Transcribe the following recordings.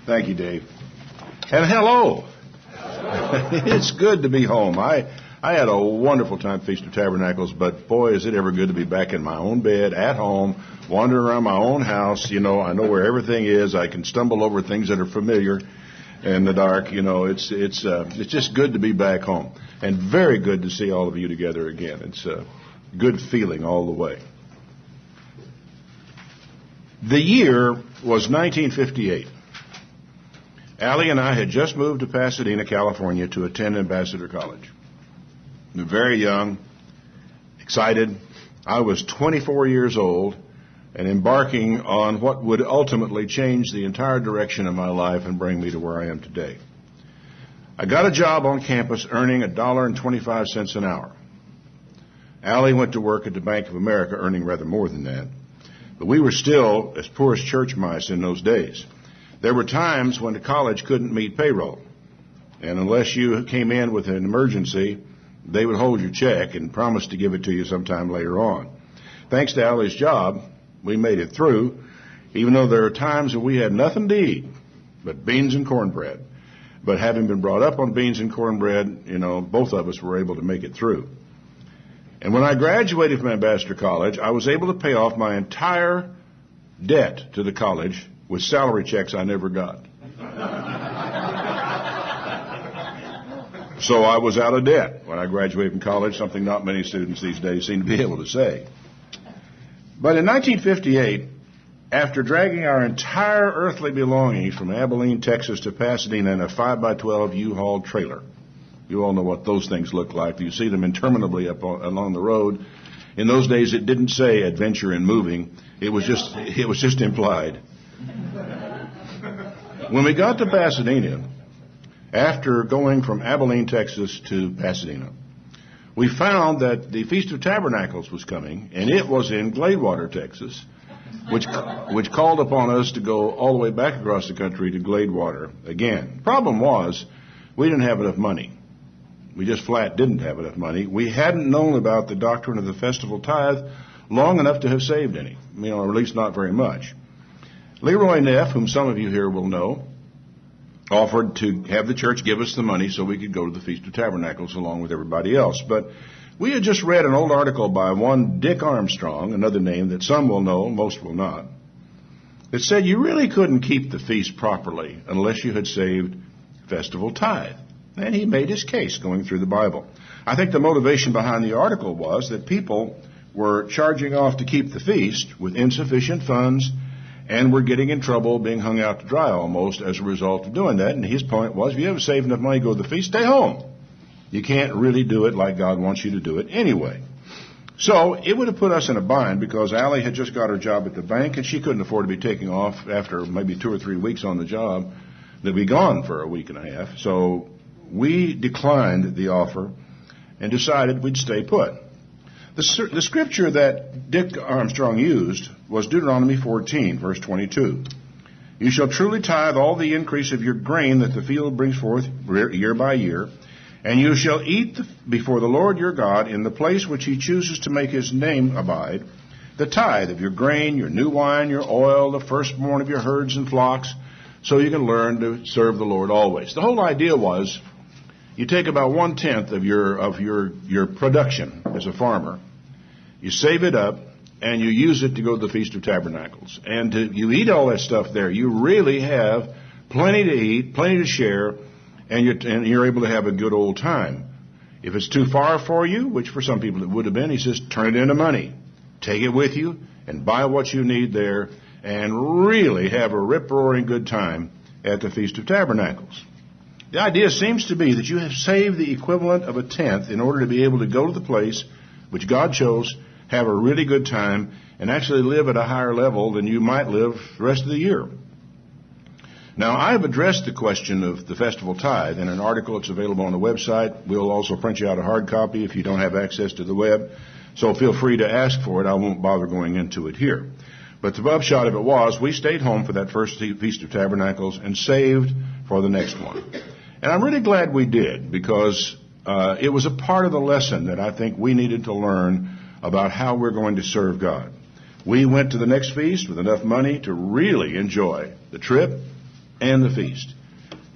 Thank you, Dave. And hello. It's good to be home. I had a wonderful time at Feast of Tabernacles, but boy, is it ever good to be back in my own bed, at home, wandering around my own house. You know, I know where everything is. I can stumble over things that are familiar in the dark. You know, it's just good to be back home, and very good to see all of you together again. It's a good feeling all the way. The year was 1958. Allie and I had just moved to Pasadena, California to attend Ambassador College. We were very young, excited. I was 24 years old and embarking on what would ultimately change the entire direction of my life and bring me to where I am today. I got a job on campus earning $1.25 an hour. Allie went to work at the Bank of America earning rather more than that. But we were still as poor as church mice in those days. There were times when the college couldn't meet payroll. And unless you came in with an emergency, they would hold your check and promise to give it to you sometime later on. Thanks to Allie's job, we made it through, even though there are times when we had nothing to eat but beans and cornbread. But having been brought up on beans and cornbread, you know, both of us were able to make it through. And when I graduated from Ambassador College, I was able to pay off my entire debt to the college with salary checks I never got. So I was out of debt when I graduated from college, something not many students these days seem to be able to say. But in 1958, after dragging our entire earthly belongings from Abilene, Texas to Pasadena in a 5x12 U-Haul trailer, you all know what those things look like. You see them interminably along the road. In those days, it didn't say adventure in moving. It was just implied. When we got to Pasadena, after going from Abilene, Texas to Pasadena, we found that the Feast of Tabernacles was coming, and it was in Gladewater, Texas, which called upon us to go all the way back across the country to Gladewater again. The problem was we didn't have enough money. We just flat didn't have enough money. We hadn't known about the doctrine of the festival tithe long enough to have saved any, or at least not very much. Leroy Neff, whom some of you here will know, offered to have the church give us the money so we could go to the Feast of Tabernacles along with everybody else. But we had just read an old article by one Dick Armstrong, another name that some will know, most will not, that said you really couldn't keep the feast properly unless you had saved festival tithe. And he made his case going through the Bible. I think the motivation behind the article was that people were charging off to keep the feast with insufficient funds and were getting in trouble, being hung out to dry almost as a result of doing that. And his point was, if you haven't saved enough money to go to the feast, stay home. You can't really do it like God wants you to do it anyway. So it would have put us in a bind because Allie had just got her job at the bank and she couldn't afford to be taking off after maybe 2 or 3 weeks on the job. They'd be gone for a week and a half. So we declined the offer and decided we'd stay put. The scripture that Dick Armstrong used was Deuteronomy 14, verse 22. You shall truly tithe all the increase of your grain that the field brings forth year by year, and you shall eat before the Lord your God in the place which he chooses to make his name abide, the tithe of your grain, your new wine, your oil, the firstborn of your herds and flocks, so you can learn to serve the Lord always. The whole idea was you take about 1/10 of your production as a farmer, you save it up, and you use it to go to the Feast of Tabernacles. And you eat all that stuff there. You really have plenty to eat, plenty to share, and you're able to have a good old time. If it's too far for you, which for some people it would have been, he says, turn it into money. Take it with you and buy what you need there and really have a rip-roaring good time at the Feast of Tabernacles. The idea seems to be that you have saved the equivalent of 1/10 in order to be able to go to the place which God chose, have a really good time, and actually live at a higher level than you might live the rest of the year. Now, I have addressed the question of the festival tithe in an article that's available on the website. We'll also print you out a hard copy if you don't have access to the web, so feel free to ask for it. I won't bother going into it here. But the upshot of it was we stayed home for that first Feast of Tabernacles and saved for the next one. And I'm really glad we did because it was a part of the lesson that I think we needed to learn about how we're going to serve God. We went to the next feast with enough money to really enjoy the trip, and the feast.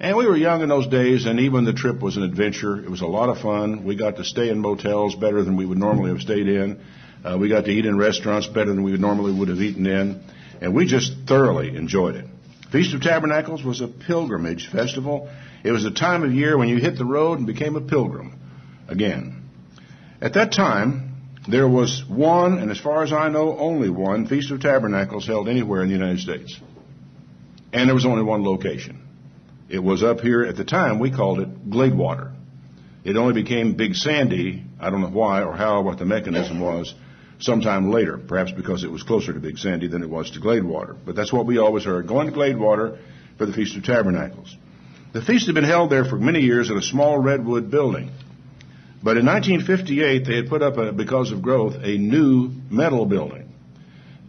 And we were young in those days, and even the trip was an adventure. It was a lot of fun. We got to stay in motels better than we would normally have stayed in. We got to eat in restaurants better than we normally would have eaten in. And we just thoroughly enjoyed it. Feast of Tabernacles was a pilgrimage festival. It was a time of year when you hit the road and became a pilgrim again. At that time, there was one, and as far as I know, only one Feast of Tabernacles held anywhere in the United States. And there was only one location. It was up here at the time, we called it Gladewater. It only became Big Sandy, I don't know why or how, what the mechanism was, sometime later, perhaps because it was closer to Big Sandy than it was to Gladewater. But that's what we always heard, going to Gladewater for the Feast of Tabernacles. The feast had been held there for many years in a small redwood building. But in 1958, they had put up, because of growth, a new metal building.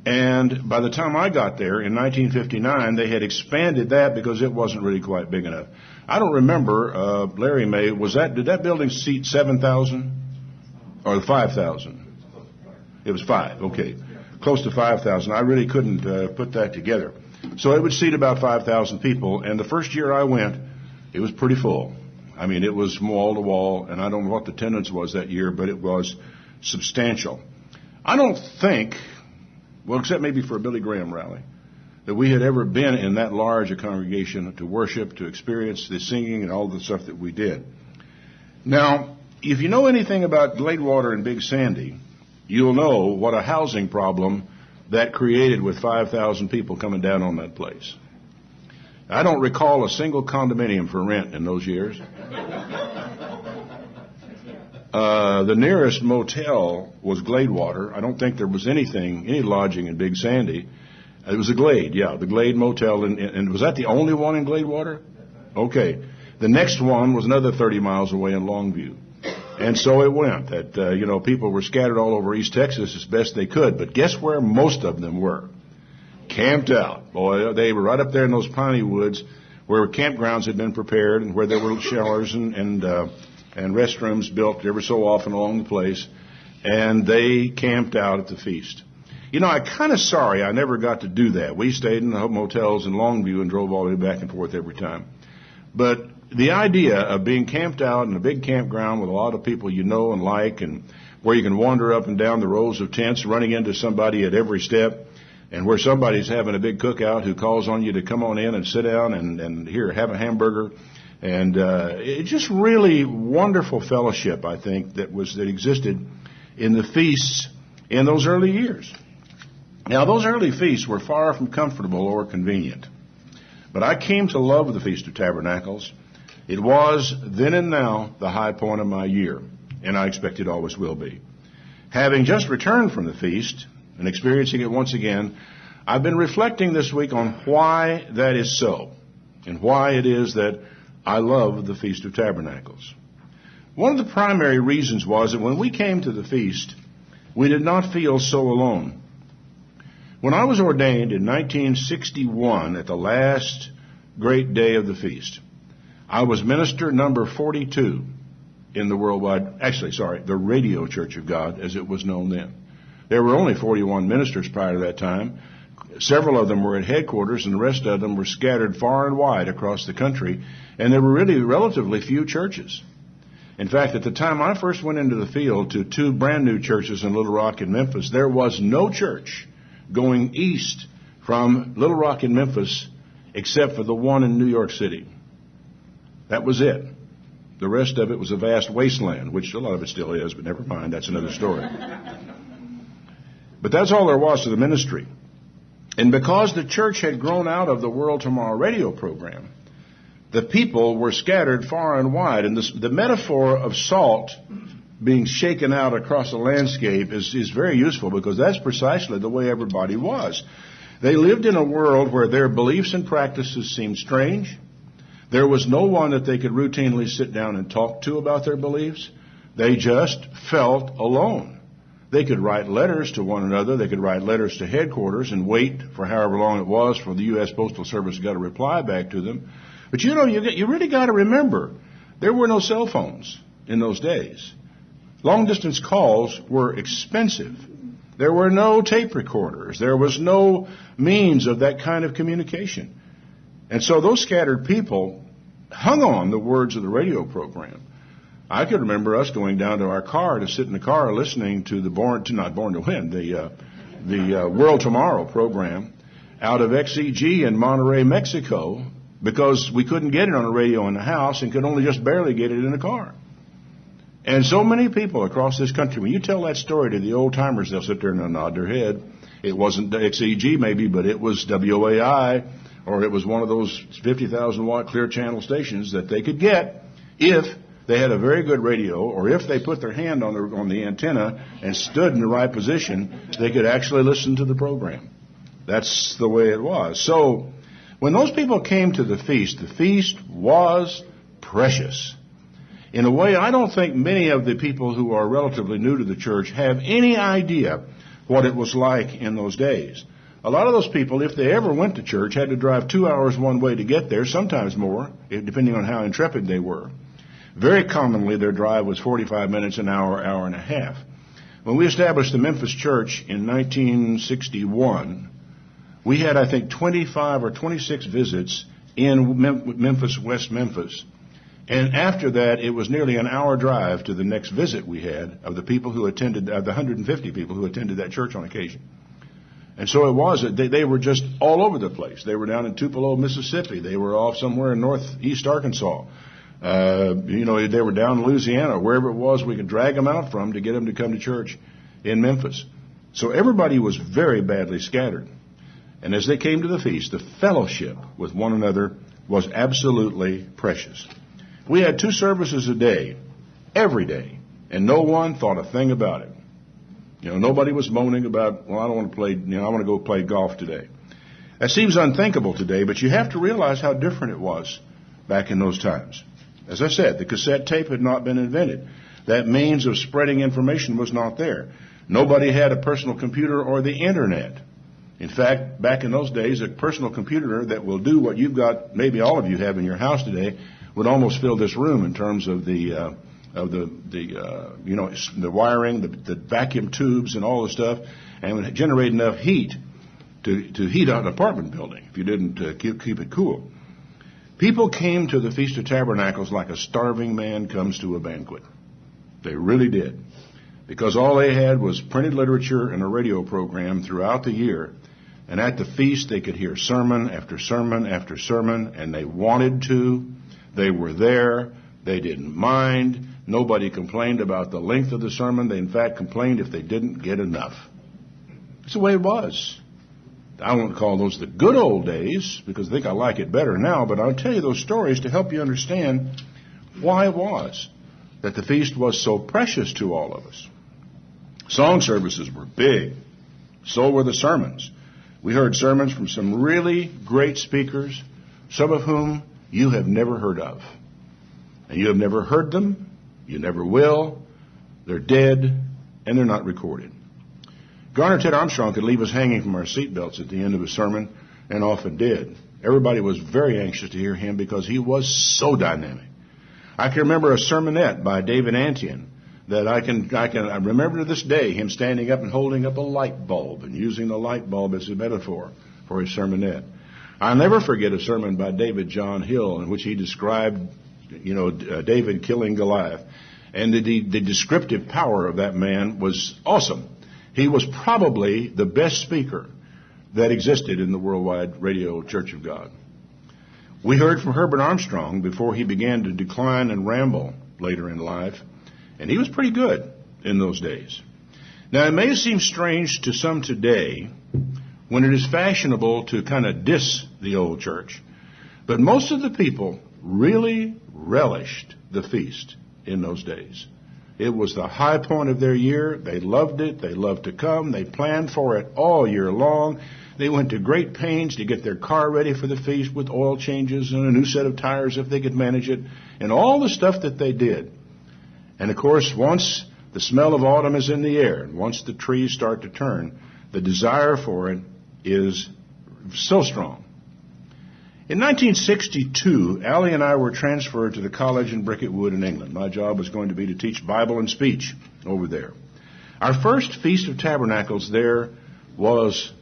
And by the time I got there in 1959, they had expanded that because it wasn't really quite big enough. I don't remember, Larry May, did that building seat 7,000 or 5,000? It was 5, okay. Close to 5,000. I really couldn't put that together. So it would seat about 5,000 people, and the first year I went, it was pretty full. I mean, it was wall to wall, and I don't know what the attendance was that year, but it was substantial. I don't think, well, except maybe for a Billy Graham rally, that we had ever been in that large a congregation to worship, to experience the singing and all the stuff that we did. Now, if you know anything about Gladewater and Big Sandy, you'll know what a housing problem that created with 5,000 people coming down on that place. I don't recall a single condominium for rent in those years. The nearest motel was Gladewater. I don't think there was any lodging in Big Sandy. It was a Glade, the Glade Motel. And was that the only one in Gladewater? Okay. The next one was another 30 miles away in Longview. And so it went that, people were scattered all over East Texas as best they could. But guess where most of them were? Camped out. Boy, they were right up there in those piney woods where campgrounds had been prepared and where there were showers and restrooms built every so often along the place. And they camped out at the feast. I'm kind of sorry I never got to do that. We stayed in the motels in Longview and drove all the way back and forth every time. But the idea of being camped out in a big campground with a lot of people you know and like, and where you can wander up and down the rows of tents, running into somebody at every step, and where somebody's having a big cookout who calls on you to come on in and sit down and here, have a hamburger. And it's just really wonderful fellowship, I think, that existed in the feasts in those early years. Now, those early feasts were far from comfortable or convenient. But I came to love the Feast of Tabernacles. It was, then and now, the high point of my year, and I expect it always will be. Having just returned from the feast and experiencing it once again, I've been reflecting this week on why that is so, and why it is that I love the Feast of Tabernacles. One of the primary reasons was that when we came to the feast, we did not feel so alone. When I was ordained in 1961 at the last great day of the feast, I was minister number 42 in the the Radio Church of God, as it was known then. There were only 41 ministers prior to that time. Several of them were at headquarters, and the rest of them were scattered far and wide across the country, and there were really relatively few churches. In fact, at the time I first went into the field to 2 brand new churches in Little Rock and Memphis, there was no church going east from Little Rock and Memphis except for the one in New York City. That was it. The rest of it was a vast wasteland, which a lot of it still is, but never mind, that's another story. But that's all there was to the ministry. And because the church had grown out of the World Tomorrow radio program, the people were scattered far and wide. And the metaphor of salt being shaken out across a landscape is very useful, because that's precisely the way everybody was. They lived in a world where their beliefs and practices seemed strange. There was no one that they could routinely sit down and talk to about their beliefs. They just felt alone. They could write letters to one another. They could write letters to headquarters and wait for however long it was for the U.S. Postal Service to get a reply back to them. But you really got to remember, there were no cell phones in those days. Long-distance calls were expensive. There were no tape recorders. There was no means of that kind of communication. And so those scattered people hung on the words of the radio program. I could remember us going down to our car to sit in the car listening to the World Tomorrow program out of XEG in Monterrey, Mexico, because we couldn't get it on the radio in the house and could only just barely get it in the car. And so many people across this country, when you tell that story to the old timers, they'll sit there and they'll nod their head. It wasn't XEG maybe, but it was WAI, or it was one of those 50,000 watt clear channel stations that they could get if they had a very good radio, or if they put their hand on the antenna and stood in the right position, they could actually listen to the program. That's the way it was. So when those people came to the feast was precious. In a way, I don't think many of the people who are relatively new to the church have any idea what it was like in those days. A lot of those people, if they ever went to church, had to drive 2 hours one way to get there, sometimes more, depending on how intrepid they were. Very commonly, their drive was 45 minutes, an hour, hour and a half. When we established the Memphis church in 1961, we had, I think, 25 or 26 visits in Memphis, West Memphis. And after that, it was nearly an hour drive to the next visit we had of the people who attended, of the 150 people who attended that church on occasion. And so it was, they were just all over the place. They were down in Tupelo, Mississippi. They were off somewhere in northeast Arkansas. They were down in Louisiana, wherever it was we could drag them out from to get them to come to church in Memphis. So everybody was very badly scattered. And as they came to the feast, the fellowship with one another was absolutely precious. We had 2 services a day, every day, and no one thought a thing about it. Nobody was moaning about, well, I don't want to play, I want to go play golf today. That seems unthinkable today, but you have to realize how different it was back in those times. As I said, the cassette tape had not been invented. That means of spreading information was not there. Nobody had a personal computer or the internet. In fact, back in those days, a personal computer that will do what you've got, maybe all of you have in your house today, would almost fill this room in terms of the wiring, the vacuum tubes and all the stuff, and would generate enough heat to heat out an apartment building if you didn't keep it cool. People came to the Feast of Tabernacles like a starving man comes to a banquet. They really did. Because all they had was printed literature and a radio program throughout the year. And at the feast, they could hear sermon after sermon after sermon, and they wanted to. They were there. They didn't mind. Nobody complained about the length of the sermon. They, in fact, complained if they didn't get enough. That's the way it was. I won't call those the good old days, because I think I like it better now, but I'll tell you those stories to help you understand why it was that the feast was so precious to all of us. Song services were big. So were the sermons. We heard sermons from some really great speakers, some of whom you have never heard of. And you have never heard them. You never will. They're dead, and they're not recorded. Garner Ted Armstrong could leave us hanging from our seatbelts at the end of a sermon, and often did. Everybody was very anxious to hear him because he was so dynamic. I can remember a sermonette by David Antian that I remember to this day him standing up and holding up a light bulb and using the light bulb as a metaphor for his sermonette. I'll never forget a sermon by David John Hill in which he described, David killing Goliath. And the descriptive power of that man was awesome. He was probably the best speaker that existed in the worldwide radio Church of God. We heard from Herbert Armstrong before he began to decline and ramble later in life, and he was pretty good in those days. Now, it may seem strange to some today when it is fashionable to kind of diss the old church, but most of the people really relished the feast in those days. It was the high point of their year. They loved it. They loved to come. They planned for it all year long. They went to great pains to get their car ready for the feast with oil changes and a new set of tires if they could manage it, and all the stuff that they did. And, of course, once the smell of autumn is in the air, and once the trees start to turn, the desire for it is so strong. In 1962, Allie and I were transferred to the college in Bricket Wood in England. My job was going to be to teach Bible and speech over there. Our first Feast of Tabernacles there was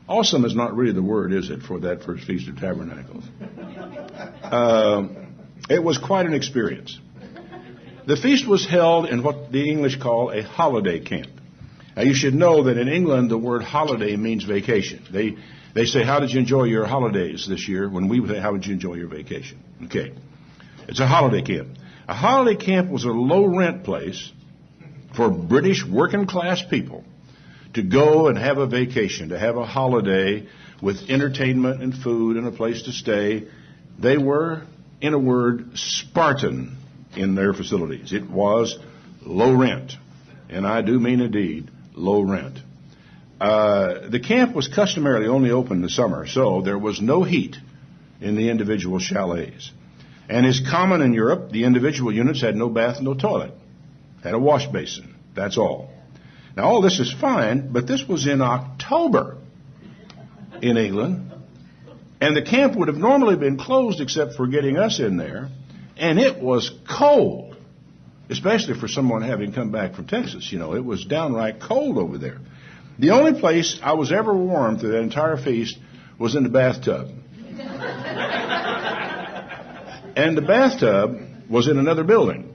Awesome is not really the word, is it, for that first Feast of Tabernacles? It was quite an experience. The feast was held in what the English call a holiday camp. Now, you should know that in England, the word holiday means vacation. They say, how did you enjoy your holidays this year? When we say, how did you enjoy your vacation? Okay. It's a holiday camp. A holiday camp was a low-rent place for British working-class people to go and have a vacation, to have a holiday with entertainment and food and a place to stay. They were, in a word, Spartan in their facilities. It was low rent, and I do mean indeed low rent. The camp was customarily only open in the summer, so there was no heat in the individual chalets. And as common in Europe, the individual units had no bath, no toilet, had a wash basin. That's all. Now, all this is fine, but this was in October in England, and the camp would have normally been closed except for getting us in there, and it was cold, especially for someone having come back from Texas. You know, it was downright cold over there. The only place I was ever warm through that entire feast was in the bathtub. And the bathtub was in another building.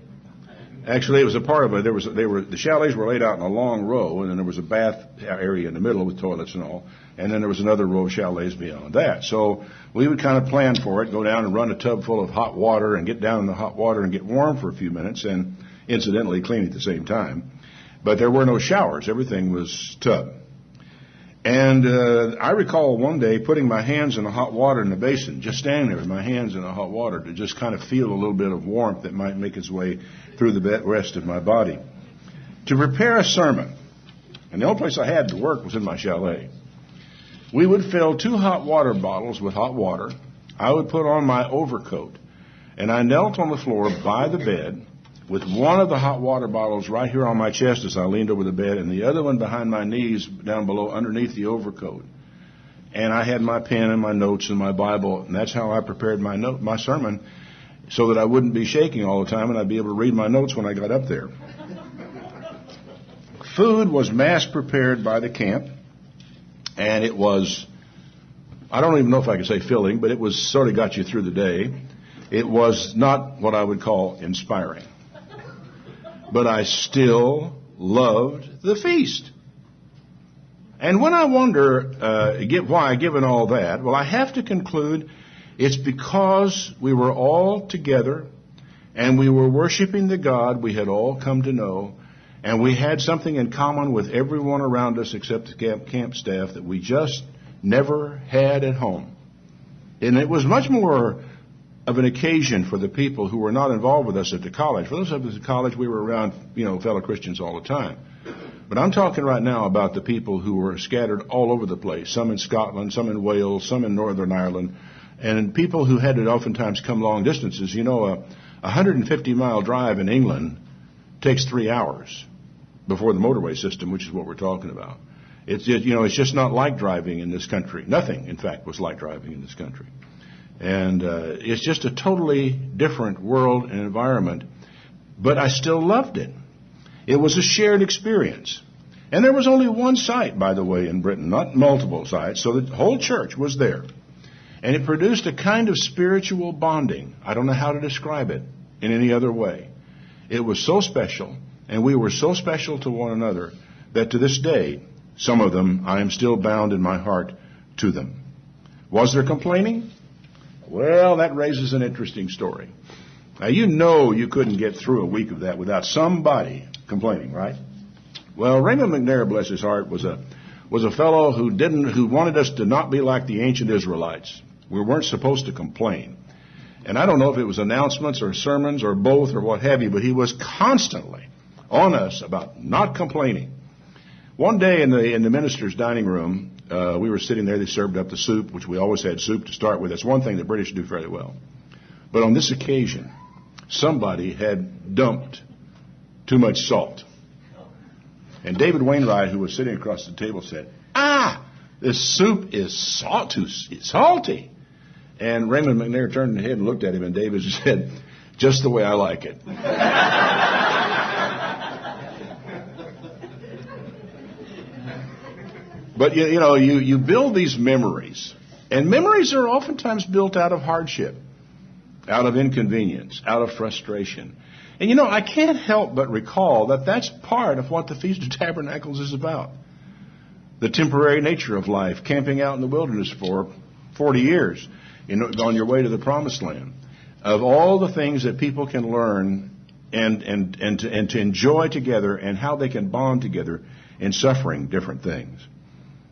Actually, it was a part of it. The chalets were laid out in a long row, and then there was a bath area in the middle with toilets and all. And then there was another row of chalets beyond that. So we would kind of plan for it, go down and run a tub full of hot water and get down in the hot water and get warm for a few minutes and incidentally clean at the same time. But there were no showers. Everything was tub. And I recall one day putting my hands in the hot water in the basin, just standing there with my hands in the hot water to just kind of feel a little bit of warmth that might make its way through the rest of my body. To prepare a sermon, and the only place I had to work was in my chalet, we would fill 2 hot water bottles with hot water. I would put on my overcoat, and I knelt on the floor by the bed with one of the hot water bottles right here on my chest as I leaned over the bed, and the other one behind my knees down below underneath the overcoat. And I had my pen and my notes and my Bible, and that's how I prepared my sermon, so that I wouldn't be shaking all the time and I'd be able to read my notes when I got up there. Food was mass prepared by the camp, and it was, I don't even know if I could say filling, but it was sort of got you through the day. It was not what I would call inspiring. But I still loved the feast. And when I wonder why, given all that, well, I have to conclude it's because we were all together and we were worshiping the God we had all come to know, and we had something in common with everyone around us except the camp staff that we just never had at home. And it was much more of an occasion for the people who were not involved with us at the college. For those of us at college, we were around, fellow Christians all the time. But I'm talking right now about the people who were scattered all over the place, some in Scotland, some in Wales, some in Northern Ireland, and people who had to oftentimes come long distances. You know, a 150-mile drive in England takes 3 hours before the motorway system, which is what we're talking about. It's just not like driving in this country. Nothing, in fact, was like driving in this country. And it's just a totally different world and environment. But I still loved it. It was a shared experience. And there was only one site, by the way, in Britain, not multiple sites, so the whole church was there. And it produced a kind of spiritual bonding. I don't know how to describe it in any other way. It was so special, and we were so special to one another, that to this day, some of them, I am still bound in my heart to them. Was there complaining? Well, that raises an interesting story. Now, you couldn't get through a week of that without somebody complaining, right? Well, Raymond McNair, bless his heart, was a fellow who wanted us to not be like the ancient Israelites. We weren't supposed to complain. And I don't know if it was announcements or sermons or both or what have you, but he was constantly on us about not complaining. One day in the minister's dining room, we were sitting there. They served up the soup, which we always had soup to start with. That's one thing the British do fairly well. But on this occasion, somebody had dumped too much salt. And David Wainwright, who was sitting across the table, said, this soup is salty. And Raymond McNair turned his head and looked at him, and David said, just the way I like it. But, you build these memories. And memories are oftentimes built out of hardship, out of inconvenience, out of frustration. And, I can't help but recall that that's part of what the Feast of Tabernacles is about. The temporary nature of life, camping out in the wilderness for 40 years on your way to the Promised Land. Of all the things that people can learn and to enjoy together and how they can bond together in suffering different things.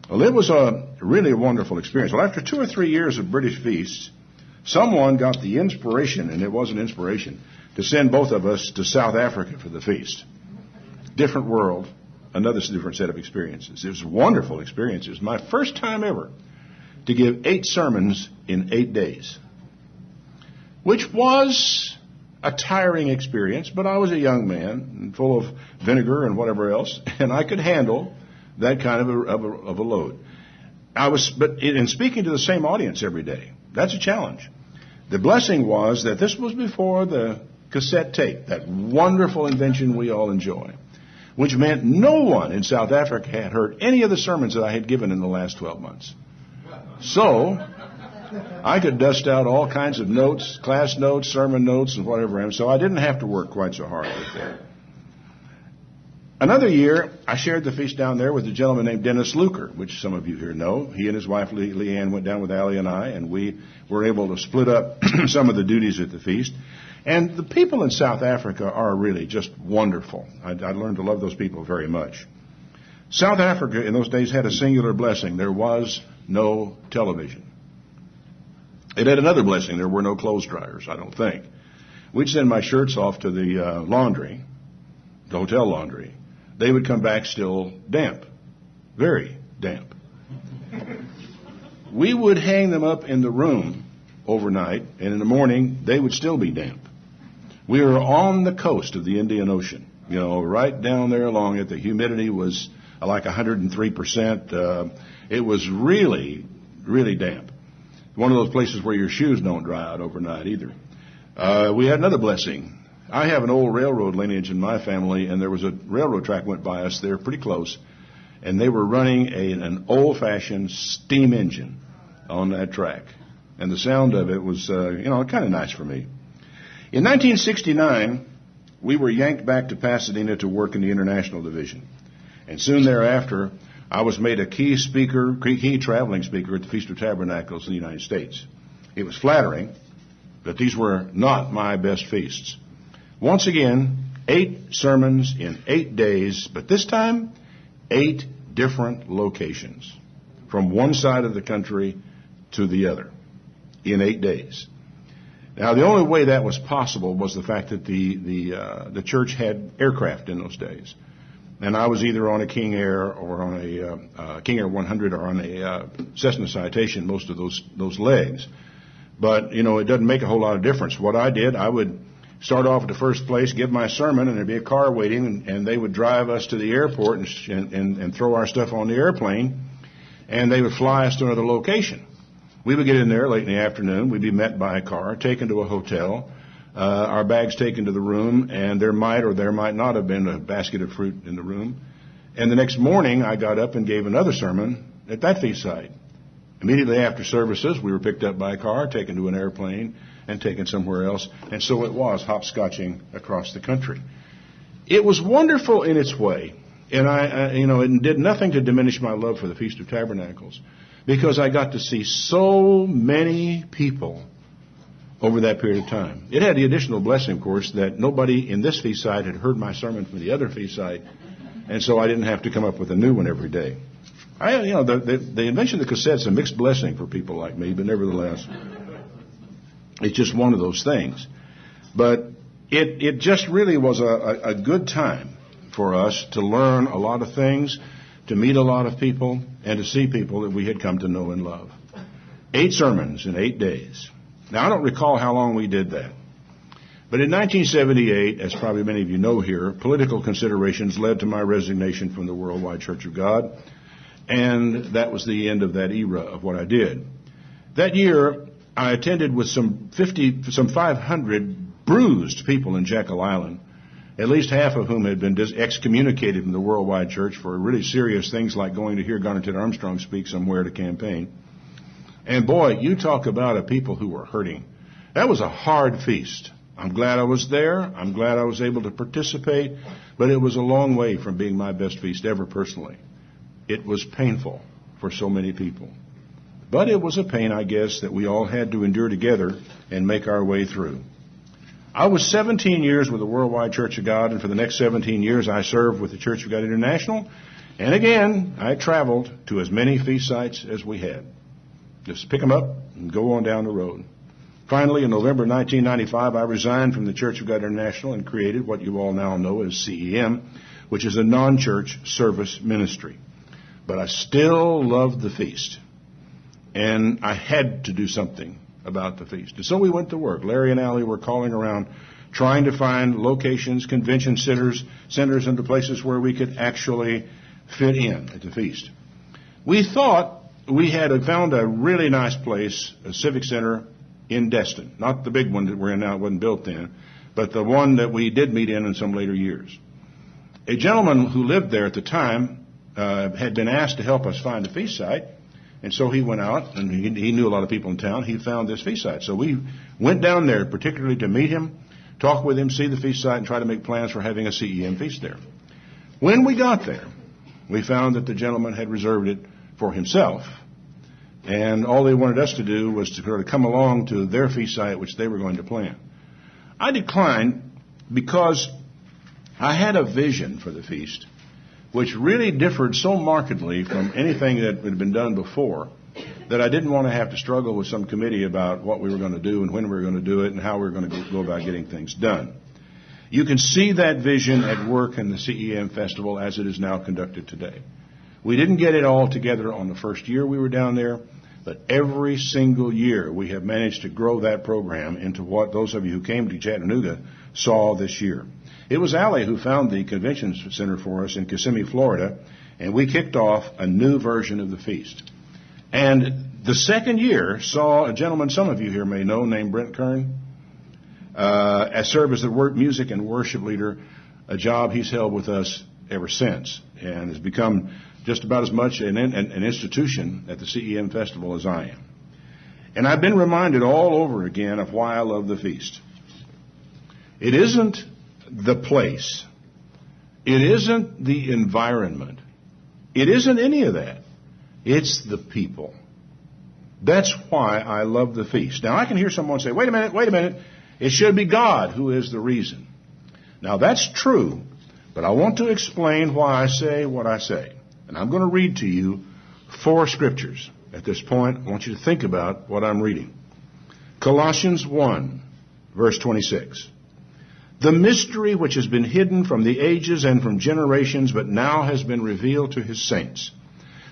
Well, it was really a wonderful experience. Well, after 2 or 3 years of British feasts, someone got the inspiration, and it was an inspiration, to send both of us to South Africa for the feast. Different world, another different set of experiences. It was a wonderful experience. It was my first time ever to give 8 sermons in 8 days, which was a tiring experience, but I was a young man, full of vinegar and whatever else, and I could handle that kind of a load. But in speaking to the same audience every day, that's a challenge. The blessing was that this was before the cassette tape, that wonderful invention we all enjoy, which meant no one in South Africa had heard any of the sermons that I had given in the last 12 months. So I could dust out all kinds of notes, class notes, sermon notes, and whatever else, so I didn't have to work quite so hard with that. Another year, I shared the feast down there with a gentleman named Dennis Luker, which some of you here know. He and his wife, Leanne, went down with Allie and I, and we were able to split up some of the duties at the feast. And the people in South Africa are really just wonderful. I learned to love those people very much. South Africa in those days had a singular blessing. There was no television. It had another blessing. There were no clothes dryers, I don't think. We'd send my shirts off to the laundry, the hotel laundry. They would come back still damp, very damp. We would hang them up in the room overnight, and in the morning, they would still be damp. We were on the coast of the Indian Ocean, right down there along it. The humidity was like 103%. It was really, really damp. One of those places where your shoes don't dry out overnight either. We had another blessing. I have an old railroad lineage in my family, and there was a railroad track went by us there pretty close, and they were running an old-fashioned steam engine on that track. And the sound of it was, kind of nice for me. In 1969, we were yanked back to Pasadena to work in the International Division. And soon thereafter, I was made a key traveling speaker at the Feast of Tabernacles in the United States. It was flattering, but these were not my best feasts. Once again, 8 sermons in 8 days, but this time, 8 different locations, from one side of the country to the other, in 8 days. Now, the only way that was possible was the fact that the church had aircraft in those days. And I was either on a King Air or on a King Air 100 or on a Cessna Citation, most of those legs. But, it doesn't make a whole lot of difference. What I did, I would start off at the first place, give my sermon, and there'd be a car waiting, and they would drive us to the airport and throw our stuff on the airplane, and they would fly us to another location. We would get in there late in the afternoon. We'd be met by a car, taken to a hotel, our bags taken to the room, and there might or there might not have been a basket of fruit in the room. And the next morning, I got up and gave another sermon at that feast site. Immediately after services, we were picked up by a car, taken to an airplane, and taken somewhere else. And so it was, hopscotching across the country. It was wonderful in its way. And it did nothing to diminish my love for the Feast of Tabernacles, because I got to see so many people over that period of time. It had the additional blessing, of course, that nobody in this feast site had heard my sermon from the other feast site, and so I didn't have to come up with a new one every day. The invention of the cassette's a mixed blessing for people like me, but nevertheless, it's just one of those things. But it just really was a good time for us to learn a lot of things, to meet a lot of people, and to see people that we had come to know and love. 8 sermons in 8 days. Now, I don't recall how long we did that. But in 1978, as probably many of you know here, political considerations led to my resignation from the Worldwide Church of God, and that was the end of that era of what I did. That year, I attended with some 500 bruised people in Jekyll Island at least half of whom had been excommunicated from the worldwide church for really serious things like going to hear Gunnar Ted Armstrong speak somewhere to campaign. And boy, you talk about a people who were hurting. That was a hard feast. I'm glad I was there. I'm glad I was able to participate, but it was a long way from being my best feast ever personally. It was painful for so many people. But it was a pain, I guess, that we all had to endure together and make our way through. I was 17 years with the Worldwide Church of God, and for the next 17 years I served with the Church of God International. And again, I traveled to as many feast sites as we had. Just pick them up and go on down the road. Finally, in November 1995, I resigned from the Church of God International and created what you all now know as CEM, which is a non-church service ministry. But I still loved the feast. And I had to do something about the feast. And so we went to work. Larry and Allie were calling around, trying to find locations, convention centers, and the places where we could actually fit in at the feast. We thought we had found a really nice place, a civic center in Destin. Not the big one that we're in now, it wasn't built then, but the one that we did meet in some later years. A gentleman who lived there at the time had been asked to help us find a feast site. And so he went out, and he knew a lot of people in town. He found this feast site. So we went down there particularly to meet him, talk with him, see the feast site, and try to make plans for having a CEM feast there. When we got there, we found that the gentleman had reserved it for himself, and all they wanted us to do was to sort of come along to their feast site, which they were going to plan. I declined because I had a vision for the feast which really differed so markedly from anything that had been done before that I didn't want to have to struggle with some committee about what we were going to do and when we were going to do it and how we were going to go about getting things done. You can see that vision at work in the CEM Festival as it is now conducted today. We didn't get it all together on the first year we were down there, but every single year we have managed to grow that program into what those of you who came to Chattanooga saw this year. It was Allie who found the convention center for us in Kissimmee, Florida, and we kicked off a new version of the feast. And the second year saw a gentleman some of you here may know named Brent Kern serve as the music and worship leader, a job he's held with us ever since, and has become just about as much an institution at the CEM Festival as I am. And I've been reminded all over again of why I love the feast. It isn't the place. It isn't the environment. It isn't any of that. It's the people. That's why I love the feast. Now, I can hear someone say, wait a minute. It should be God who is the reason. Now, that's true, but I want to explain why I say what I say. And I'm going to read to you 4 scriptures. At this point, I want you to think about what I'm reading. Colossians 1, verse 26. The mystery which has been hidden from the ages and from generations, but now has been revealed to his saints.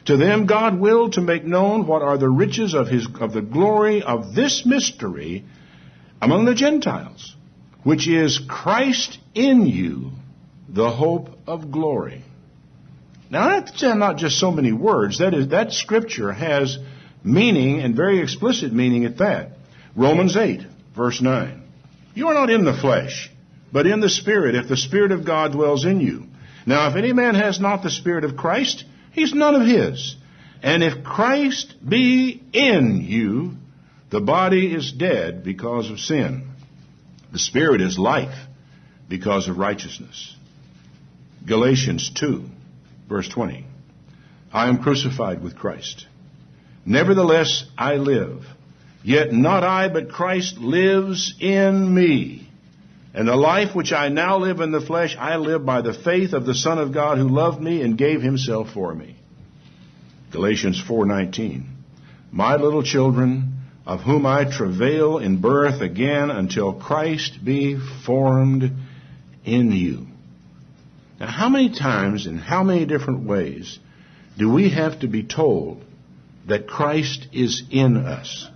To them God willed to make known what are the riches of the glory of this mystery among the Gentiles, which is Christ in you, the hope of glory. Now, that's not just so many words. That scripture has meaning, and very explicit meaning at that. Romans 8, verse 9. You are not in the flesh, but in the Spirit, if the Spirit of God dwells in you. Now, if any man has not the Spirit of Christ, he's none of his. And if Christ be in you, the body is dead because of sin. The Spirit is life because of righteousness. Galatians 2, verse 20. I am crucified with Christ. Nevertheless, I live. Yet not I, but Christ lives in me. And the life which I now live in the flesh, I live by the faith of the Son of God who loved me and gave himself for me. Galatians 4:19. My little children, of whom I travail in birth again until Christ be formed in you. Now, how many times, in how many different ways, do we have to be told that Christ is in us?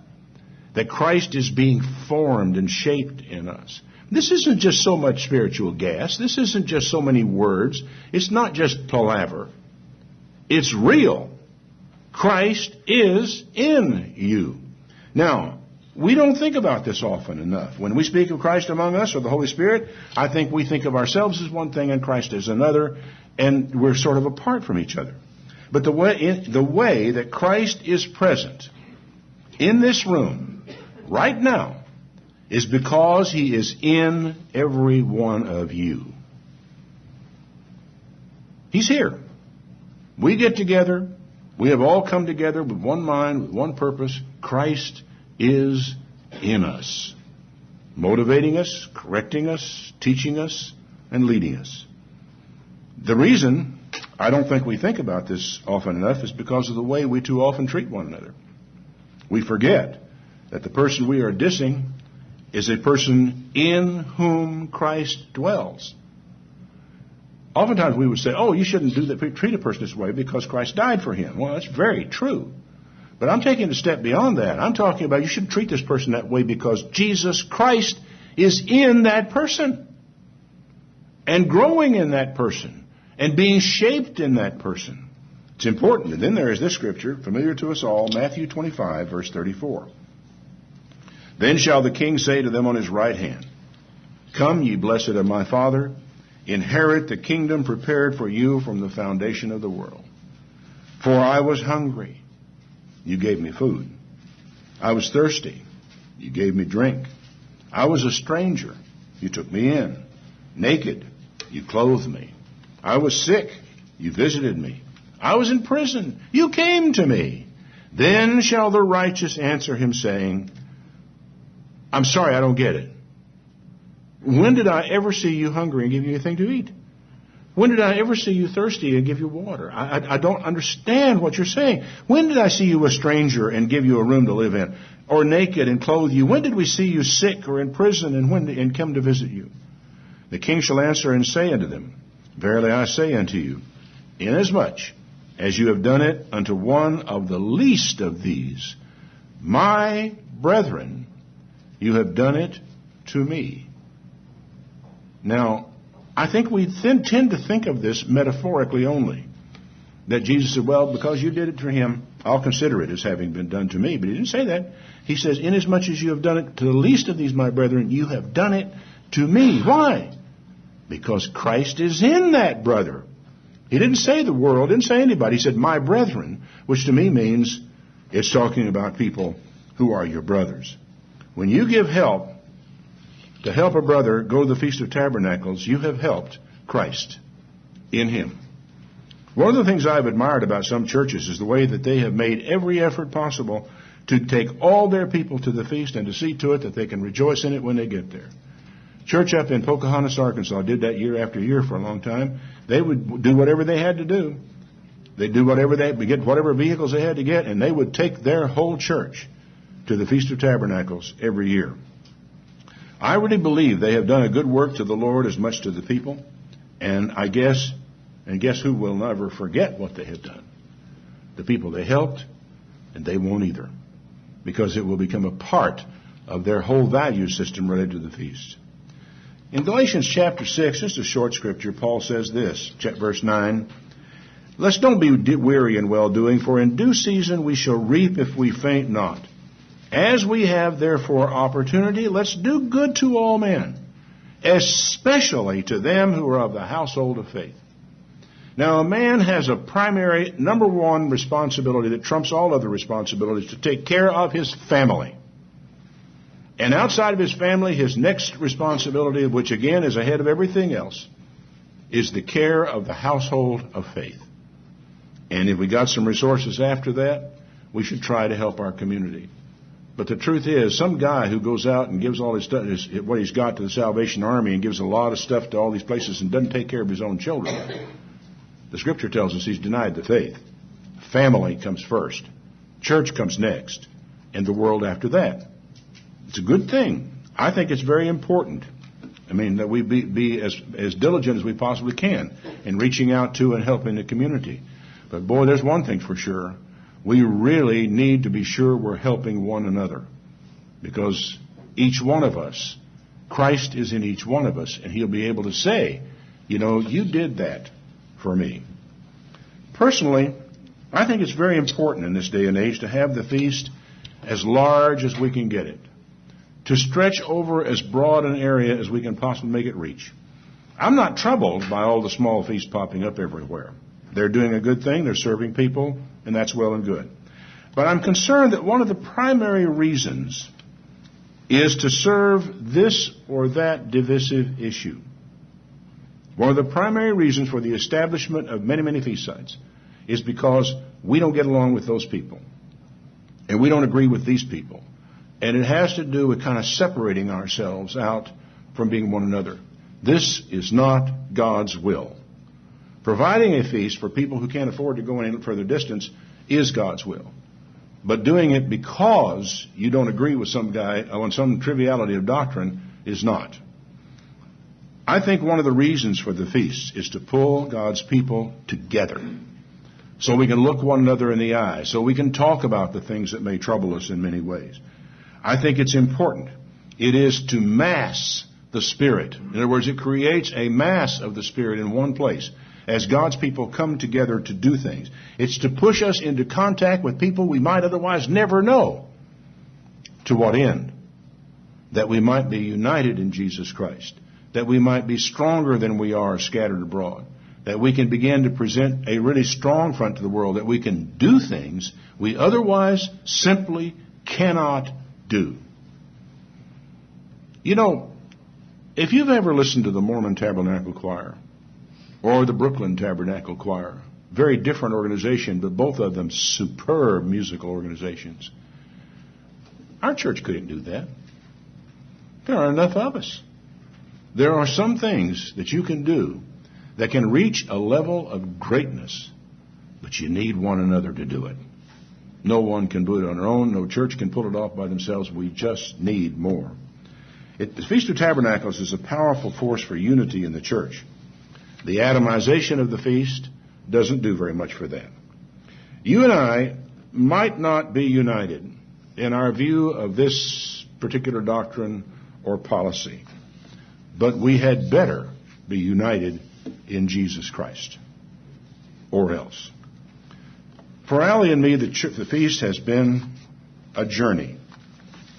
That Christ is being formed and shaped in us? This isn't just so much spiritual gas. This isn't just so many words. It's not just palaver. It's real. Christ is in you. Now, We don't think about this often enough. When we speak of Christ among us or the Holy Spirit, I think we think of ourselves as one thing and Christ as another, and we're sort of apart from each other. But the way that Christ is present in this room right now is because He is in every one of you. He's here. We get together. We have all come together with one mind, with one purpose. Christ is in us, motivating us, correcting us, teaching us, and leading us. The reason I don't think we think about this often enough is because of the way we too often treat one another. We forget that the person we are dissing is a person in whom Christ dwells. Oftentimes we would say, oh, you shouldn't treat a person this way because Christ died for him. Well, that's very true. But I'm taking it a step beyond that. I'm talking about you shouldn't treat this person that way because Jesus Christ is in that person and growing in that person and being shaped in that person. It's important. And then there is this scripture, familiar to us all, Matthew 25, verse 34. Then shall the king say to them on his right hand, Come, ye blessed of my Father, inherit the kingdom prepared for you from the foundation of the world. For I was hungry, you gave me food. I was thirsty, you gave me drink. I was a stranger, you took me in. Naked, you clothed me. I was sick, you visited me. I was in prison, you came to me. Then shall the righteous answer him, saying, I'm sorry, I don't get it. When did I ever see you hungry and give you anything to eat? When did I ever see you thirsty and give you water? I don't understand what you're saying. When did I see you a stranger and give you a room to live in? Or naked and clothe you? When did we see you sick or in prison and come to visit you? The king shall answer and say unto them, Verily I say unto you, inasmuch as you have done it unto one of the least of these, my brethren, you have done it to me. Now, I think we tend to think of this metaphorically only. That Jesus said, well, because you did it to him, I'll consider it as having been done to me. But he didn't say that. He says, inasmuch as you have done it to the least of these, my brethren, you have done it to me. Why? Because Christ is in that brother. He didn't say the world, didn't say anybody. He said, my brethren, which to me means it's talking about people who are your brothers. When you give help, to help a brother go to the Feast of Tabernacles, you have helped Christ in him. One of the things I've admired about some churches is the way that they have made every effort possible to take all their people to the feast and to see to it that they can rejoice in it when they get there. Church up in Pocahontas, Arkansas did that year after year for a long time. They would do whatever they had to do. They'd do whatever get whatever vehicles they had to get, and they would take their whole church to the Feast of Tabernacles every year. I really believe they have done a good work to the Lord as much to the people. And guess who will never forget what they have done? The people they helped, and they won't either. Because it will become a part of their whole value system related to the feast. In Galatians chapter 6, just a short scripture, Paul says this, verse 9, Let's don't be weary in well-doing, for in due season we shall reap if we faint not. As we have, therefore, opportunity, let's do good to all men, especially to them who are of the household of faith. Now, a man has a primary, number one responsibility that trumps all other responsibilities, to take care of his family. And outside of his family, his next responsibility, which again is ahead of everything else, is the care of the household of faith. And if we got some resources after that, we should try to help our community. But the truth is, some guy who goes out and gives all his stuff, what he's got to the Salvation Army, and gives a lot of stuff to all these places and doesn't take care of his own children, the Scripture tells us he's denied the faith. Family comes first. Church comes next. And the world after that. It's a good thing. I think it's very important. I mean, that we be as diligent as we possibly can in reaching out to and helping the community. But boy, there's one thing for sure. We really need to be sure we're helping one another. Because each one of us, Christ is in each one of us. And He'll be able to say, you know, you did that for me. Personally, I think it's very important in this day and age to have the feast as large as we can get it, to stretch over as broad an area as we can possibly make it reach. I'm not troubled by all the small feasts popping up everywhere. They're doing a good thing. They're serving people, and that's well and good. But I'm concerned that one of the primary reasons is to serve this or that divisive issue. One of the primary reasons for the establishment of many, many feast sites is because we don't get along with those people. And we don't agree with these people. And it has to do with kind of separating ourselves out from being one another. This is not God's will. Providing a feast for people who can't afford to go any further distance is God's will. But doing it because you don't agree with some guy on some triviality of doctrine is not. I think one of the reasons for the feasts is to pull God's people together so we can look one another in the eye, so we can talk about the things that may trouble us in many ways. I think it's important. It is to mass the Spirit. In other words, it creates a mass of the Spirit in one place as God's people come together to do things. It's to push us into contact with people we might otherwise never know. To what end? That we might be united in Jesus Christ. That we might be stronger than we are scattered abroad. That we can begin to present a really strong front to the world. That we can do things we otherwise simply cannot do. You know, if you've ever listened to the Mormon Tabernacle Choir or the Brooklyn Tabernacle Choir, very different organization, but both of them superb musical organizations. Our church couldn't do that. There aren't enough of us. There are some things that you can do that can reach a level of greatness, but you need one another to do it. No one can do it on their own. No church can pull it off by themselves. We just need more. The Feast of Tabernacles is a powerful force for unity in the church. The atomization of the feast doesn't do very much for that. You and I might not be united in our view of this particular doctrine or policy, but we had better be united in Jesus Christ, or else. For Allie and me, the feast has been a journey,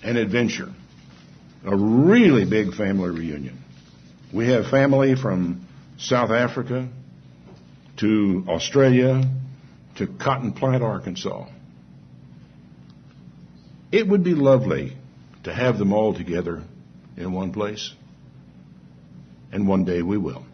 an adventure, a really big family reunion. We have family from South Africa to Australia to Cotton Plant, Arkansas. It would be lovely to have them all together in one place, and one day we will.